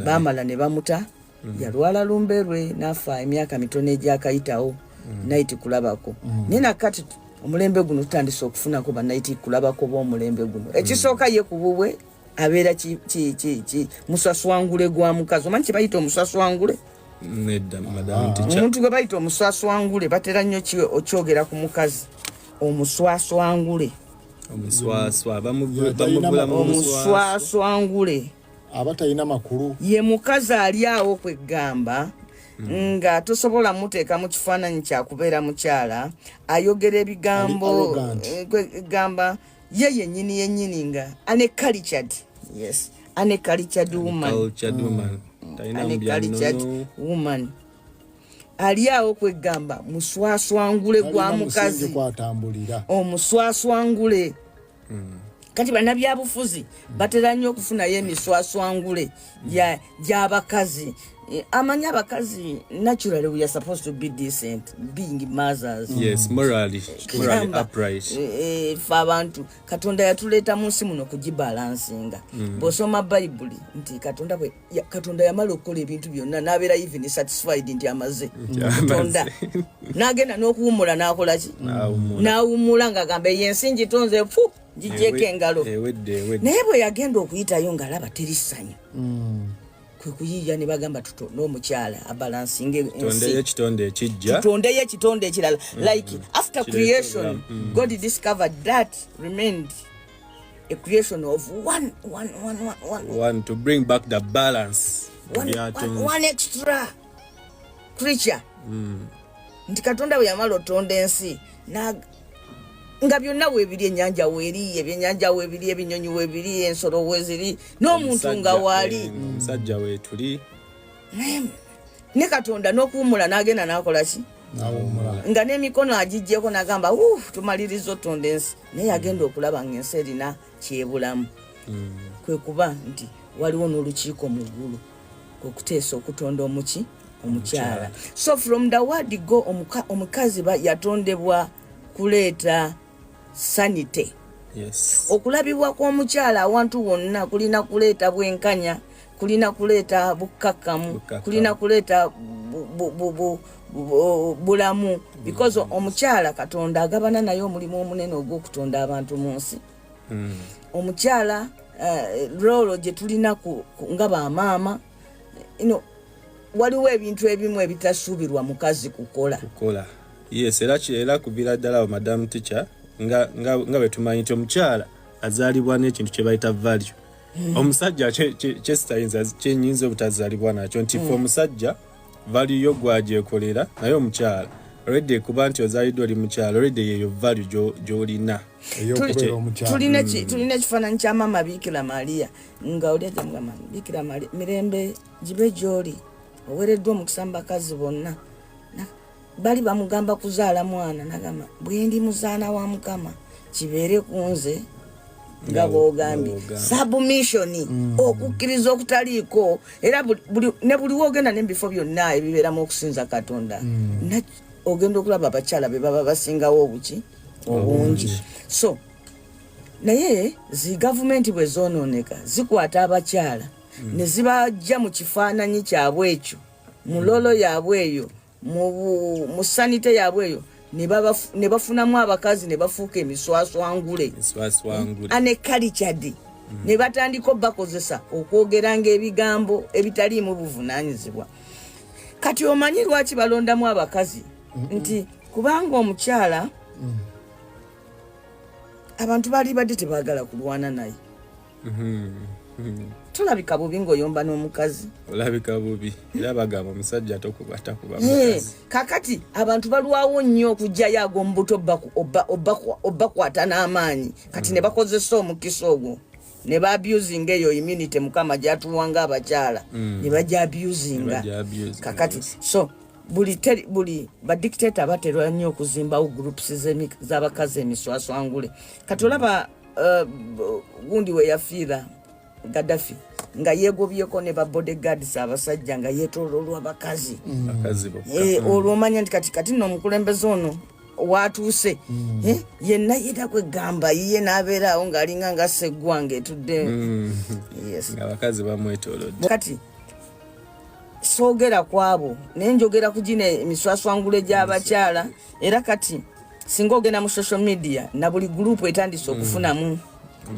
bamala ne bamuta yalwala lumberwe nafa emyaka mitono egyakayitawo naiti kulabako nina kati omulembe guno tutandise okufunako banaiti kulabako b'omulembe guno ekisooka ye ku bubwe abeera musaswangule gwa mukazi omanyi kye bayita omusaswangule omuntu gwe bayita omuswaswangule batera nnyo okyogera ku mukazi omuswaswangule omuswaswangule abatalina makulu ye mukazi ali awo kwegamba nga tosobola muteeka mu kifaananyi kyakubeera mukyala ayogera ebigambo gamba ye yennyini nga uncultured woman ali awo kwegamba muswaswangule gwa mukazi omuswaswangule kati bannabyabufuzi batera nnyo okufunayo emiswaswangule gy'abakazi amanya abakazi naturally we are supposed to be decent being mothers morally upright fe abantu katonda yatuleeta mu nsi muno kugibalansinga bw'osoma bayibuli nti katonda yamala okukola ebintu byonna n'abeera even satisfied nti amaze katonda n'agenda n'okuwumula n'akola ki n'awumula ng'agamba yensi ngitonze gigyeko engalo naye bwe yagenda okuyitayo ng'alaba teri ssanyu kwe kuyiya ne bagamba n'omukyala abalansinge tutondeyo ekitonde ekirala like after creation God discovered that remained a creation of one to bring back the balance one extra creature nti katonda bwe yamala otonda ensi nga byonna weebiri ennyanja weeri ebyennyanja weebiri ebinyonyi weebiri ensolo weeziri n'omuntu nga waali omusajja weetuli ne katonda n'okuwumula n'agenda n'akola ki nga n'emikono agijjeko n'agamba tumaliriza otonda ensi naye yagenda okulaba ng'ensi erina kyebulamu kwe kuba nti waliwo n'olukiiko mu ggulu kwekuteesa okutonda omukyala so from the word go omukazi yatondebwa kuleeta sanite okulabibwa kw'omukyala awantu wonna kulina kuleeta bwenkanya kulina kuleeta bukkakkamu kulina kuleeta bulamu because omukyala katonda agabana naye omulimu omunene ogw'okutonda abantu mu nsi omukyala rolo gye tulina nga bamaama waliwo ebintu ebimu ebitasuubirwa mukazi kukola era kubira ddala Madam Teacher nga bwe tumanyi nti omukyala azaalibwa n'ekintu kye bayita value omusajja kyenyinza obutazaalibwa nakyo nti fe omusajja value yo gwagyekolera naye omukyala already kuba nti ozaaliddwa oli mukyala already yeyo value gy'olina tulina ekifaananyi kya maama Bikira Maria nga oli ajamugamba Bikira Maria mirembe gibe gy'oli oweereddwa omukisa mu bakazi bonna bali bamugamba kuzaala mwana nagamba bwe ndi muzaana wa Mukama kibeere ku nze nga bw'ogambye submission okukkiriza okutaliiko era ne buli woogenda n'ebifo byonna ebibeeramu okusinza Katonda ogenda okulaba abakyala be baba basingawo obungi so naye zi gavumenti bwe zoonooneka zikwata abakyala ne zibajja mu kifaananyi kyabwe ekyo mu lolo yaabwe eyo mu sanite yaabwe eyo ne bafunamu abakazi ne bafuuka emiswaswangule uncultured ne batandika bakozesa okwogeranga ebigambo ebitaliimu buvunaanyizibwa kati omanyi lwaki balondamu abakazi nti kubanga omukyala abantu bali badde tebaagala kulwana naye tulabika bubi ng'oyomba n'omukazi olabika bubi era bagamba omusajja tokuba mukazi kakati abantu balwawo nnyo okugjayo ag'omubuto obbakwata n'amaanyi kati ne bakozesa omukisa ogwo ne ba-abusinga eyo immunity Mukama gyatuwanga abakyala ne bajja abusinga kakati so buli badictator batera nnyo okuzimbawo groups z'abakazi emiswaswangule kati olaba gundi we yafiira Gaddafi nga yegobyeko ne ba bodyguards abasajja nga yeetooloolwa abakazi olwo omanya nti kati n'omukulembeze ono watuuse yenna yeta kwegamba yiye n'abeeraawo ng'alinga nga seggwange etudde abakazi bamwetoolodde kati soogera kwabo naye njogera ku gino emiswaswangule gy'abakyala era kati singa ogenda mu social media na buli gurupu etandise okufunamu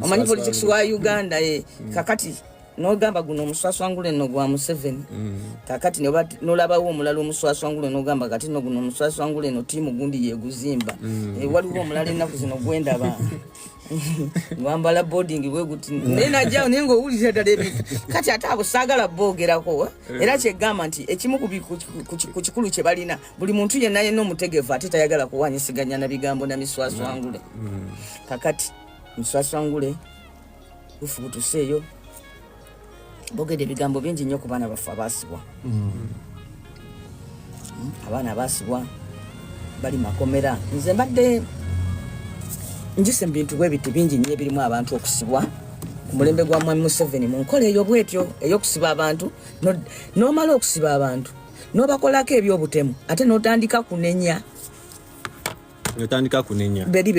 omanyi politics wa Uganda kakati n'ogamba guno omuswaswangule nno gwa Museveni kakati n'olabawo omulala omuswaswangule n'ogamba kati nno guno omuswaswangule nno tiimu gundi yeguzimba waliwo omulala ennaku zino gwendaba wambala boarding weguti naye najjawo naye ng'owulira ddala ebintu kati ate abo saagala boogerako era kyegamba nti ekimu ku kikulu kye balina buli muntu yenna yenna omutegevu ate tayagala kuwanyisiganya na bigambo na miswaswangule kakati miswaswangule ufuutuseeyo bogedde ebigambo bingi nnyo ku baana baffe abaasibwa abaana abaasibwa bali makomera nze mbadde njise bintu bwe biti bingi nnyo ebirimu abantu okusibwa ku mulembe gwa Mwami Museveni mu nkola eyo bwetyo ey'okusiba abantu n'omala okusiba abantu n'obakolako ebyobutemu ate n'otandika kunenya beri